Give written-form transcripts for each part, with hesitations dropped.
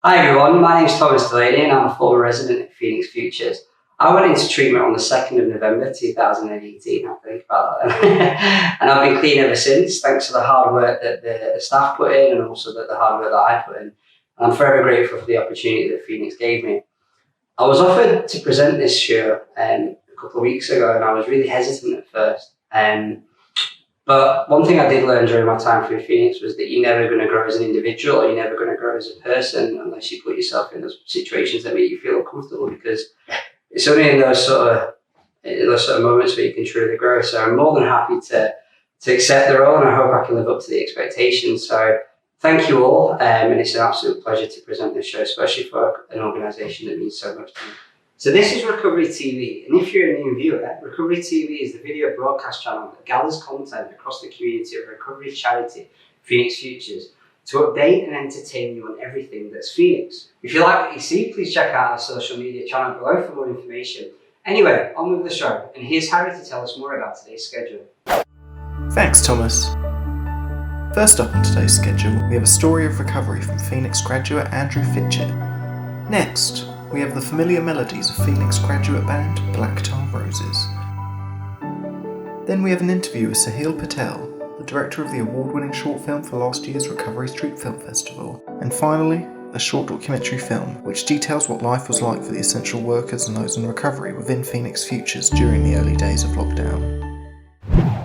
Hi everyone, my name is Delaney and I'm a former resident at Phoenix Futures. I went into treatment on the 2nd of November 2018, I think about that. And I've been clean ever since, thanks to the hard work that the staff put in and also the hard work that I put in. And I'm forever grateful for the opportunity that Phoenix gave me. I was offered to present this show a couple of weeks ago and I was really hesitant at first. But one thing I did learn during my time through Phoenix was that you're never going to grow as an individual, or you're never going to grow as a person unless you put yourself in those situations that make you feel uncomfortable, because it's only in those sort of moments where you can truly grow. So I'm more than happy to accept the role, and I hope I can live up to the expectations. So thank you all, and it's an absolute pleasure to present this show, especially for an organisation that means so much to me. So this is Recovery TV, and if you're a new viewer, Recovery TV is the video broadcast channel that gathers content across the community of recovery charity, Phoenix Futures, to update and entertain you on everything that's Phoenix. If you like what you see, please check out our social media channel below for more information. Anyway, on with the show, and here's Harry to tell us more about today's schedule. Thanks, Thomas. First up on today's schedule, we have a story of recovery from Phoenix graduate Andrew Fitchett. Next, we have the familiar melodies of Phoenix graduate band Black Tar Roses. Then we have an interview with Sahil Patel, the director of the award-winning short film for last year's Recovery Street Film Festival. And finally, a short documentary film which details what life was like for the essential workers and those in recovery within Phoenix Futures during the early days of lockdown.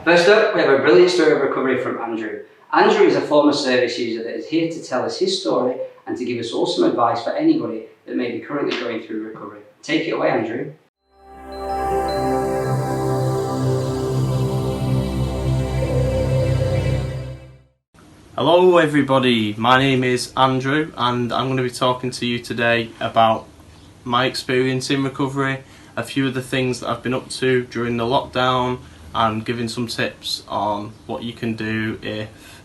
First up, we have a brilliant story of recovery from Andrew. Andrew is a former service user that is here to tell us his story and to give us awesome advice for anybody that may be currently going through recovery. Take it away, Andrew. Hello everybody, my name is Andrew and I'm going to be talking to you today about my experience in recovery, a few of the things that I've been up to during the lockdown, and giving some tips on what you can do if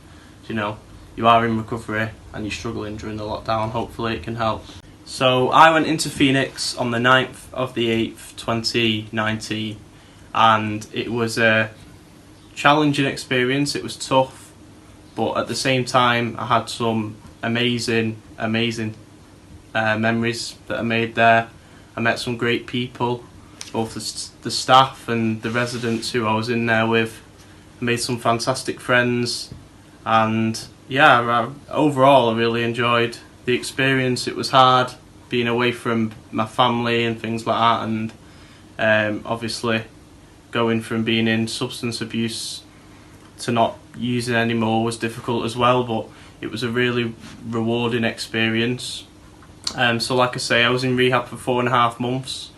you are in recovery and you're struggling during the lockdown. Hopefully it can help. So I went into Phoenix on the 9th of the 8th 2019, and it was a challenging experience. It was tough, but at the same time I had some amazing memories that I made there. I met some great people, both the staff and the residents who I was in there with. I made some fantastic friends, and yeah, overall I really enjoyed the experience. It was hard being away from my family and things like that, and obviously going from being in substance abuse to not using anymore was difficult as well, but it was a really rewarding experience. So like I say, I was in rehab for 4.5 months.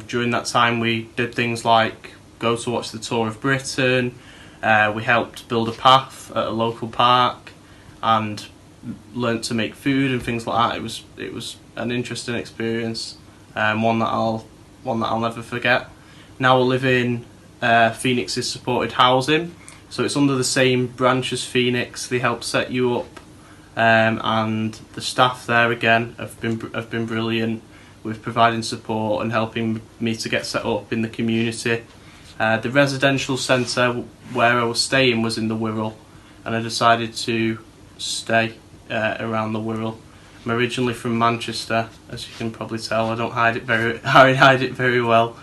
During that time we did things like go to watch the tour of Britain, we helped build a path at a local park and learnt to make food and things like that. It was an interesting experience, one that I'll never forget. Now I live in Phoenix's supported housing, so it's under the same branch as Phoenix. They help set you up, and the staff there again have been brilliant with providing support and helping me to get set up in the community. The residential centre where I was staying was in the Wirral, and I decided to stay around the Wirral. I'm originally from Manchester, as you can probably tell. I don't hide it very well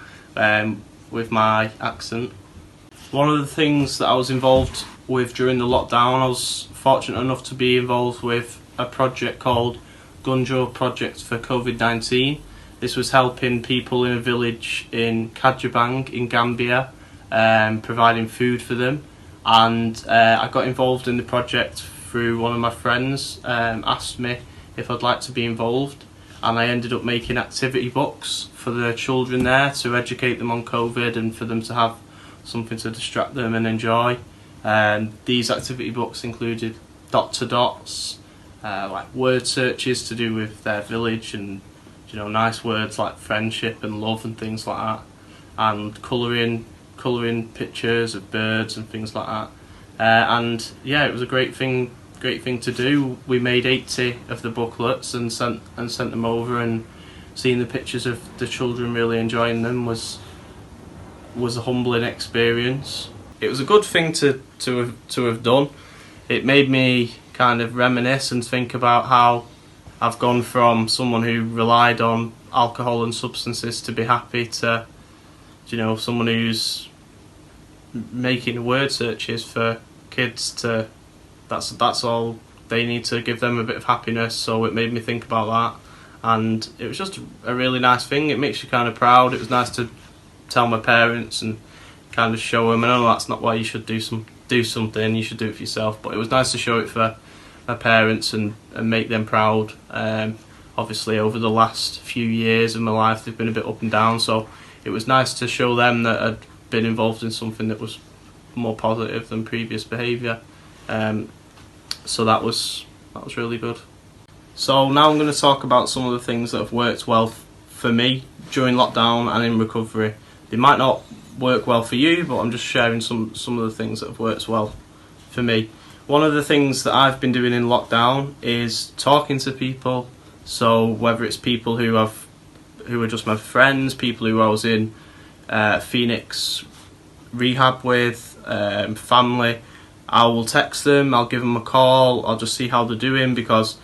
with my accent. One of the things that I was involved with during the lockdown, I was fortunate enough to be involved with a project called Gunjo Project for COVID-19. This was helping people in a village in Kajabang in Gambia, providing food for them. And I got involved in the project through one of my friends, asked me if I'd like to be involved, and I ended up making activity books for the children there to educate them on COVID and for them to have something to distract them and enjoy. These activity books included dot to dots, like word searches to do with their village, and nice words like friendship and love and things like that, and colouring pictures of birds and things like that. And yeah, it was a great thing to do. We made 80 of the booklets and sent them over, and seeing the pictures of the children really enjoying them was was a humbling experience. It was a good thing to have done. It made me kind of reminisce and think about how I've gone from someone who relied on alcohol and substances to be happy to, you know, someone who's making word searches for kids to, that's all they need to give them a bit of happiness. So it made me think about that, and it was just a really nice thing. It makes you kind of proud. It was nice to tell my parents and kind of show them. I know that's not why you should do something, you should do it for yourself, but it was nice to show it for my parents and make them proud. Obviously over the last few years of my life they've been a bit up and down, so it was nice to show them that I'd been involved in something that was more positive than previous behaviour. So that was really good. So now I'm going to talk about some of the things that have worked well for me during lockdown and in recovery. They might not work well for you, but I'm just sharing some of the things that have worked well for me. One of the things that I've been doing in lockdown is talking to people. So whether it's people who are just my friends, people who I was in Phoenix rehab with, family, I will text them, I'll give them a call, I'll just see how they're doing, because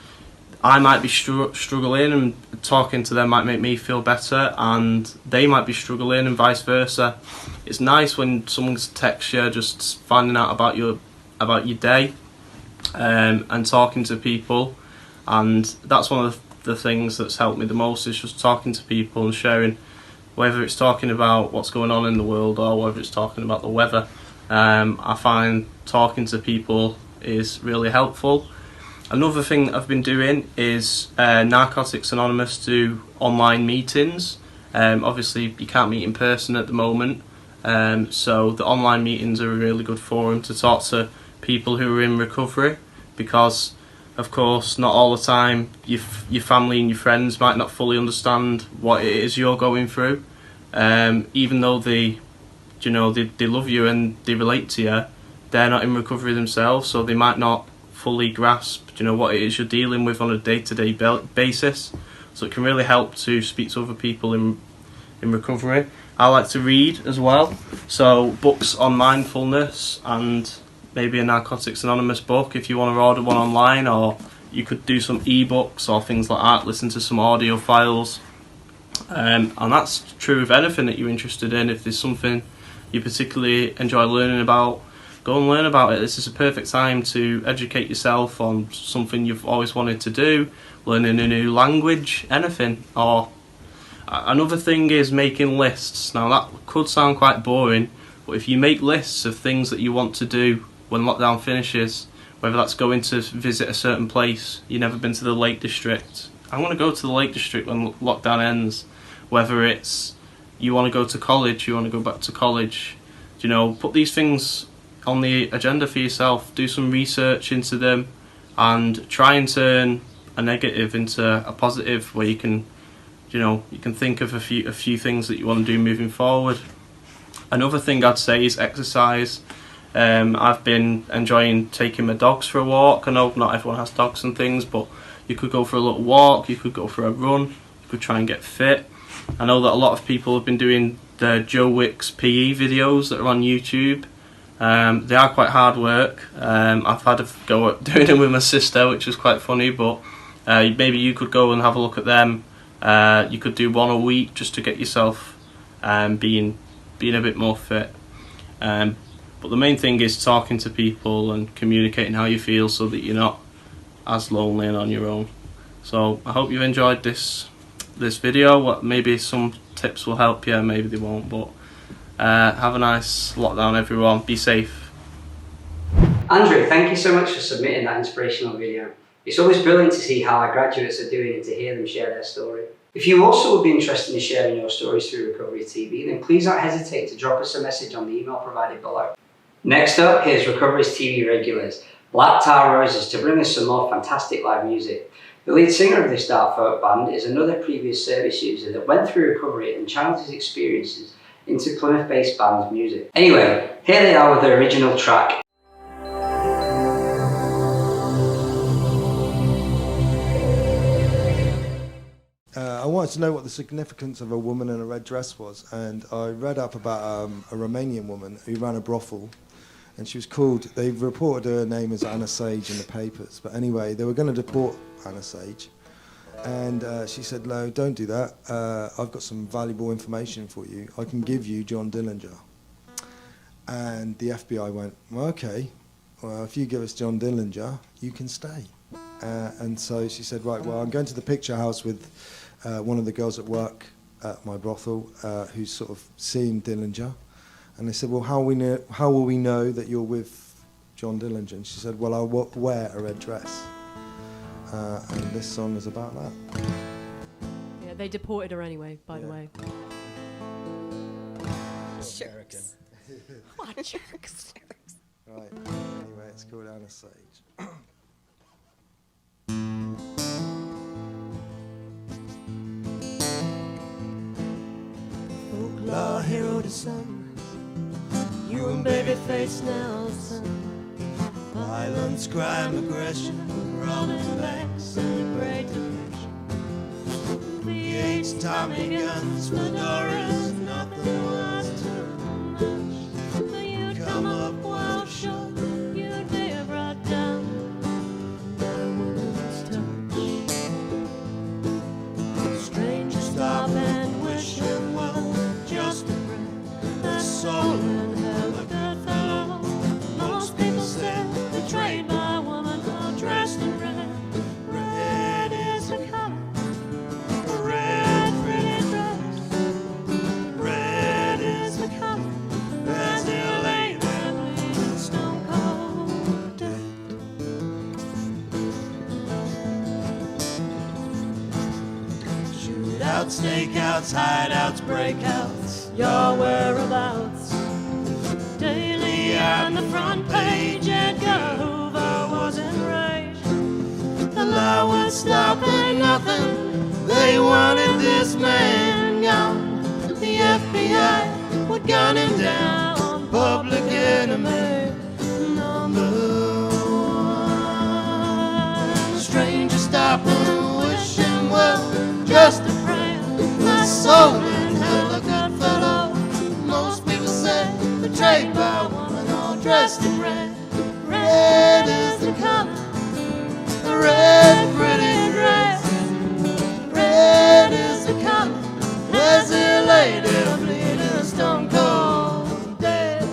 I might be struggling and talking to them might make me feel better, and they might be struggling and vice versa. It's nice when someone texts you just finding out about your day, and talking to people, and that's one of the things that's helped me the most, is just talking to people and sharing, whether it's talking about what's going on in the world or whether it's talking about the weather. I find talking to people is really helpful. Another thing that I've been doing is Narcotics Anonymous do online meetings. Obviously you can't meet in person at the moment, so the online meetings are a really good forum to talk to people who are in recovery, because of course not all the time your family and your friends might not fully understand what it is you're going through. Even though they love you and they relate to you, they're not in recovery themselves, so they might not fully grasp what it is you're dealing with on a day-to-day basis. So it can really help to speak to other people in recovery. I like to read as well, so books on mindfulness and maybe a Narcotics Anonymous book if you want to order one online, or you could do some ebooks or things like that, listen to some audio files. And that's true of anything that you're interested in. If there's something you particularly enjoy learning about, go and learn about it. This is a perfect time to educate yourself on something you've always wanted to do, learning a new language, anything. Or another thing is making lists. Now that could sound quite boring, but if you make lists of things that you want to do when lockdown finishes, whether that's going to visit a certain place, you've never been to the Lake District, I want to go to the Lake District when lockdown ends. Whether it's you want to go to college, you want to go back to college, put these things on the agenda for yourself. Do some research into them and try and turn a negative into a positive, where you can think of a few things that you want to do moving forward. Another thing I'd say is exercise. I've been enjoying taking my dogs for a walk. I know not everyone has dogs and things, but you could go for a little walk, you could go for a run, you could try and get fit. I know that a lot of people have been doing the Joe Wicks PE videos that are on YouTube. They are quite hard work. I've had a go at doing them with my sister, which was quite funny, but maybe you could go and have a look at them. You could do one a week just to get yourself being a bit more fit. But the main thing is talking to people and communicating how you feel, so that you're not as lonely and on your own. So I hope you've enjoyed this video. Maybe some tips will help you, maybe they won't, but have a nice lockdown, everyone. Be safe. Andrew, thank you so much for submitting that inspirational video. It's always brilliant to see how our graduates are doing and to hear them share their story. If you also would be interested in sharing your stories through Recovery TV, then please don't hesitate to drop us a message on the email provided below. Next up, here's Recovery's TV regulars, Black Tar Roses, to bring us some more fantastic live music. The lead singer of this dark folk band is another previous service user that went through recovery and channeled his experiences into Plymouth-based band's music. Anyway, here they are with their original track. I wanted to know what the significance of a woman in a red dress was, and I read up about a Romanian woman who ran a brothel, and she was called, they reported her name as Anna Sage in the papers, but anyway, they were going to deport Anna Sage, and she said, no, don't do that, I've got some valuable information for you, I can give you John Dillinger. And the FBI went, well, okay, well, if you give us John Dillinger, you can stay. And so she said, right, well, I'm going to the picture house with one of the girls at work at my brothel who's sort of seen Dillinger. And they said, well, how will we know that you're with John Dillinger? And she said, well, I'll wear a red dress. And this song is about that. Yeah, they deported her anyway, by the way. Jerks. What jerks? Right, anyway, it's called Anna Sage. Folklore hero to some, you and babyface Nelson. Violence, crime, aggression, rolling backs and the Great Depression. V8s, Tommy guns, fedoras, nothing was too much. But you'd come up well short, you'd be brought down by a woman's touch. Strangers stop and wish him well, just a friend, their soul in hell, a good fellow. Most people say betrayed by a woman all dressed in red. Red is the color, a red pretty dress. Red is the color, as they lay there bleeding stone cold dead. Shootouts, stakeouts, hideouts, breakouts, your whereabouts. Daily on the front page, Edgar Hoover was enraged. The law would stop at nothing, they wanted this man gone. The FBI would gun him down, public enemy number one. Strangers stop and wish him well, just a friend, my soul in hell, a good fellow. Most people say betrayed by a woman all dressed in red. Red is the color, a red pretty dress. Red is the color, as it lay there bleeding stone cold dead.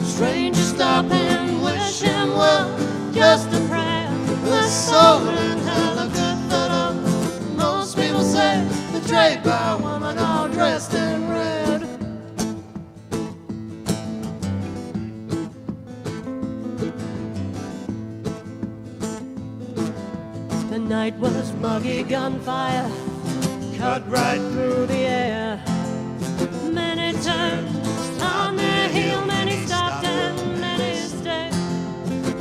Strangers stop and wish him well, just a prayer, the soul in hell, a good fellow. Most people say betrayed by a woman all dressed in red. The night was muggy, gunfire cut right through the air. Many turned on their heel, many stopped and many stayed.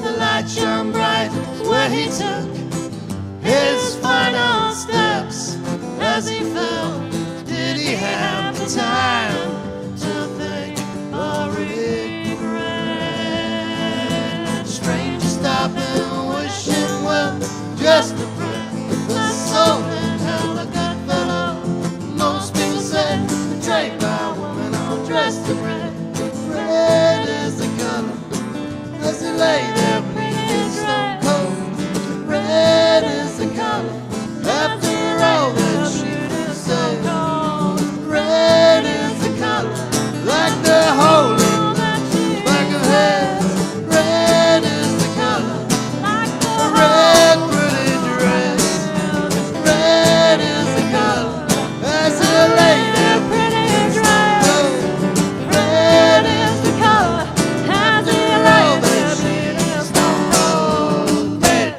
The light shone bright where he took his final steps. As he fell, did he have the time to think or regret? Strangers stop and wish him well, just a friend, the soul in hell, a good fellow. Most people say betrayed by a woman all dressed in red. Red is the color, as he lay there bleeding stone cold. Red is the color, after all that she did say. Red is the color, like the hole in the back of head. Red is the color, a red pretty dress. Red is the color, as it lay there bleeding stone cold. Red is the color, as it lay there bleeding stone cold dead.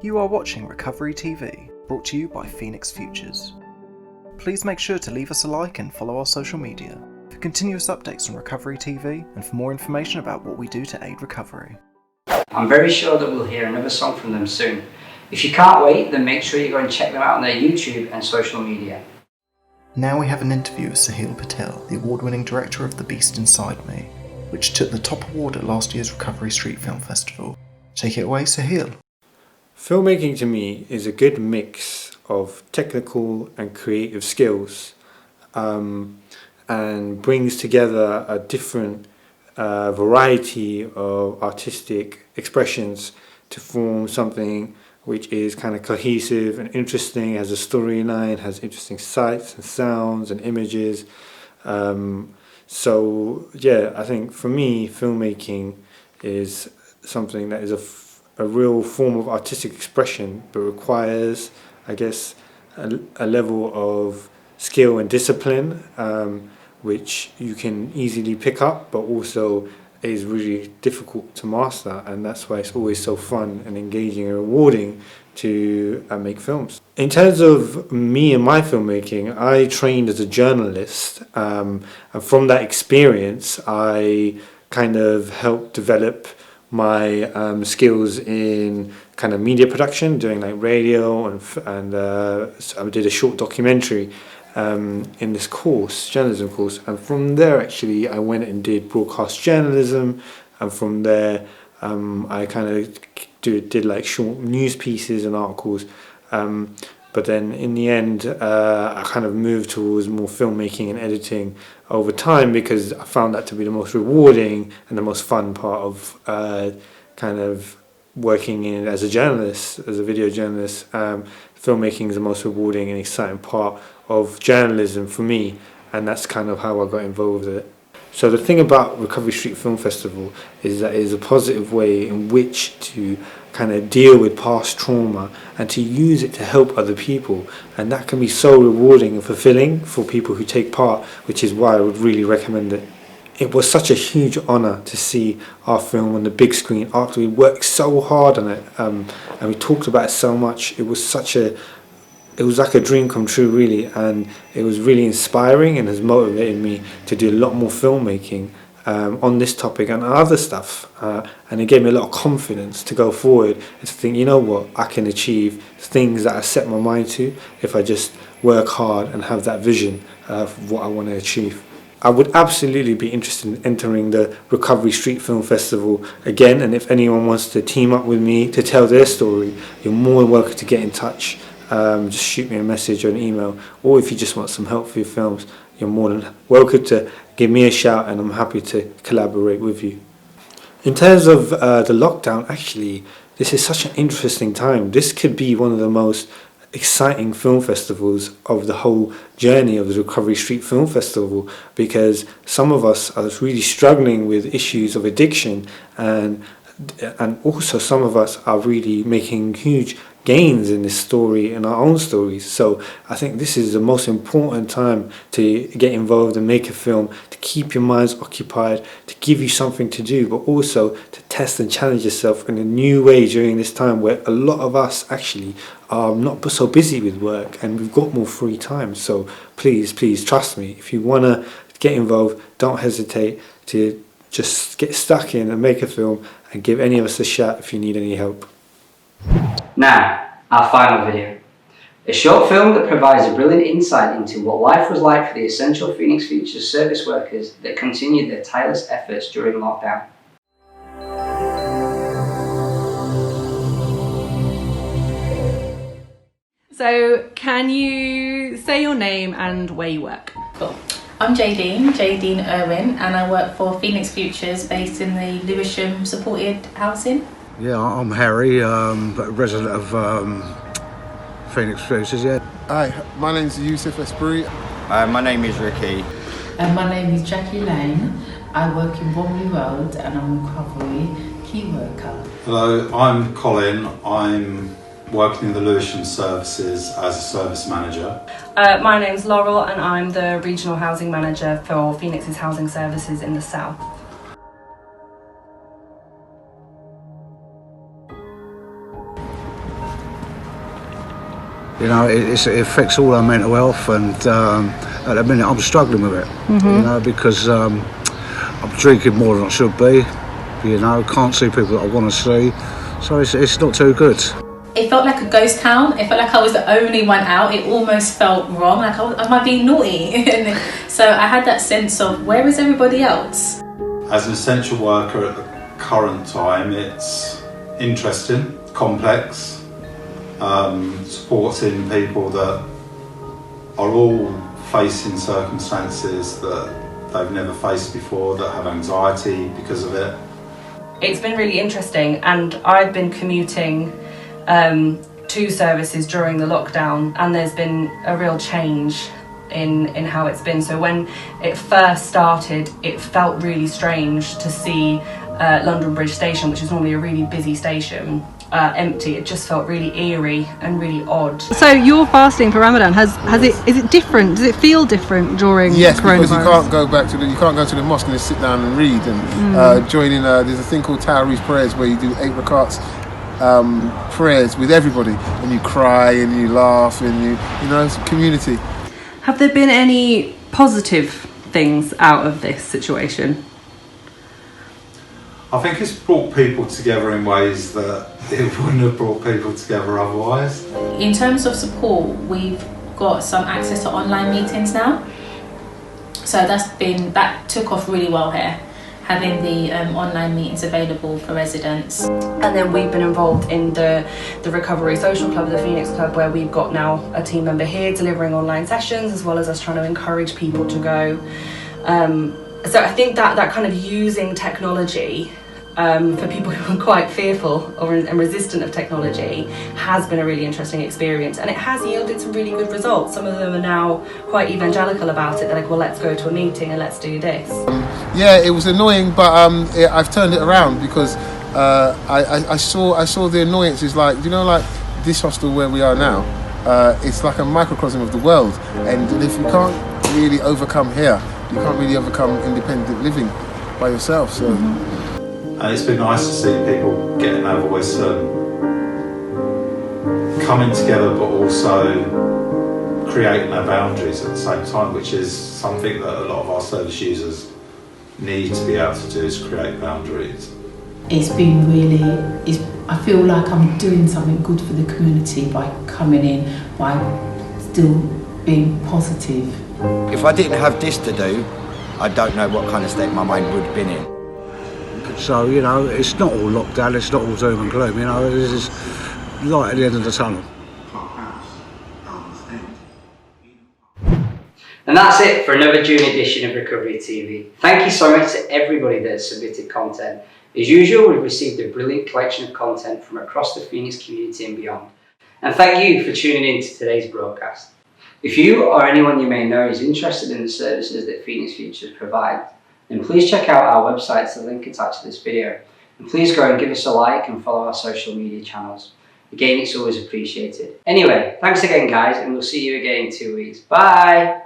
You are watching Recovery TV, brought to you by Phoenix Futures. Please make sure to leave us a like and follow our social media. For continuous updates on Recovery TV and for more information about what we do to aid recovery. I'm very sure that we'll hear another song from them soon. If you can't wait, then make sure you go and check them out on their YouTube and social media. Now we have an interview with Sahil Patel, the award-winning director of The Beast Inside Me, which took the top award at last year's Recovery Street Film Festival. Take it away, Sahil. Filmmaking to me is a good mix of technical and creative skills, and brings together a different variety of artistic expressions to form something which is kind of cohesive and interesting, has a storyline, has interesting sights and sounds and images. So yeah, I think for me, filmmaking is something that is a real form of artistic expression, but requires, I guess, a level of skill and discipline, which you can easily pick up, but also is really difficult to master, and that's why it's always so fun and engaging and rewarding to make films. In terms of me and my filmmaking, I trained as a journalist, and from that experience I kind of helped develop my skills in kind of media production, doing like radio, and so I did a short documentary in this course, journalism course, and from there actually I went and did broadcast journalism, and from there I kind of did like short news pieces and articles, but then in the end I kind of moved towards more filmmaking and editing over time, because I found that to be the most rewarding and the most fun part of kind of working in as a journalist, as a video journalist. Filmmaking is the most rewarding and exciting part of journalism for me, and that's kind of how I got involved with it. So the thing about Recovery Street Film Festival is that it is a positive way in which to kind of deal with past trauma and to use it to help other people, and that can be so rewarding and fulfilling for people who take part, which is why I would really recommend it. It was such a huge honour to see our film on the big screen after we worked so hard on it, and we talked about it so much. It was like a dream come true, really, and it was really inspiring and has motivated me to do a lot more filmmaking on this topic and other stuff, and it gave me a lot of confidence to go forward and to think, you know what, I can achieve things that I set my mind to if I just work hard and have that vision of what I want to achieve. I would absolutely be interested in entering the Recovery Street Film Festival again, and if anyone wants to team up with me to tell their story, you're more than welcome to get in touch. Just shoot me a message or an email, or if you just want some help for your films, you're more than welcome to give me a shout, and I'm happy to collaborate with you. In terms of the lockdown, actually, this is such an interesting time. This could be one of the most exciting film festivals of the whole journey of the Recovery Street Film Festival, because some of us are really struggling with issues of addiction, and also some of us are really making huge gains in this story, in our own stories. So I think this is the most important time to get involved and make a film, to keep your minds occupied, to give you something to do, but also to test and challenge yourself in a new way during this time where a lot of us actually are not so busy with work and we've got more free time. So please trust me, if you want to get involved, don't hesitate to just get stuck in and make a film, and give any of us a shout if you need any help. Now, our final video. A short film that provides a brilliant insight into what life was like for the essential Phoenix Futures service workers that continued their tireless efforts during lockdown. So, can you say your name and where you work? Cool. I'm Jadine Irwin, and I work for Phoenix Futures based in the Lewisham supported housing. Yeah, I'm Harry, resident of Phoenix Futures, yeah. Hi, my name's Yusuf Esprit. My name is Ricky. My name is Jackie Lane. I work in Bromley Road and I'm a recovery key worker. Hello, I'm Colin. I'm working in the Lewisham services as a service manager. My name's Laurel and I'm the regional housing manager for Phoenix's housing services in the south. You know, it affects all our mental health, and at the minute I'm struggling with it. You know, because I'm drinking more than I should be. You know, can't see people that I want to see, so it's not too good. It felt like a ghost town. It felt like I was the only one out. It almost felt wrong, like am I being naughty? So I had that sense of, where is everybody else? As an essential worker at the current time, it's interesting, complex, supporting people that are all facing circumstances that they've never faced before, that have anxiety because of it. It's been really interesting, and I've been commuting to services during the lockdown, and there's been a real change in how it's been. So when it first started, it felt really strange to see London Bridge Station, which is normally a really busy station, empty. It just felt really eerie and really odd. So you're fasting for Ramadan. Is it different? Does it feel different during Yes, coronavirus? because you can't go to the mosque and just sit down and read and join in. There's a thing called Tawheed prayers where you do 8 rakats prayers with everybody, and you cry and you laugh and you know, it's a community. Have there been any positive things out of this situation? I think it's brought people together in ways that it wouldn't have brought people together otherwise. In terms of support, we've got some access to online meetings now. So that took off really well here, having the online meetings available for residents. And then we've been involved in the Recovery Social Club, the Phoenix Club, where we've got now a team member here delivering online sessions, as well as us trying to encourage people to go. So I think that kind of using technology for people who are quite fearful and resistant of technology has been a really interesting experience, and it has yielded some really good results. Some of them are now quite evangelical about it. They're like, well, let's go to a meeting and let's do this. Yeah, it was annoying, but I've turned it around because I saw the annoyance is like, you know, like this hostel where we are now, it's like a microcosm of the world, and if you can't really overcome here, you can't really overcome independent living by yourself. So. And it's been nice to see people getting their voice and coming together, but also creating their boundaries at the same time, which is something that a lot of our service users need to be able to do, is create boundaries. It's been really, I feel like I'm doing something good for the community by coming in, by still being positive. If I didn't have this to do, I don't know what kind of state my mind would have been in. So, you know, it's not all lockdown, it's not all doom and gloom, you know, there's this light at the end of the tunnel. And that's it for another June edition of Recovery TV. Thank you so much to everybody that has submitted content. As usual, we've received a brilliant collection of content from across the Phoenix community and beyond. And thank you for tuning in to today's broadcast. If you or anyone you may know is interested in the services that Phoenix Futures provide, then please check out our website to the link attached to this video. And please go and give us a like and follow our social media channels. Again, it's always appreciated. Anyway, thanks again guys, and we'll see you again in 2 weeks. Bye!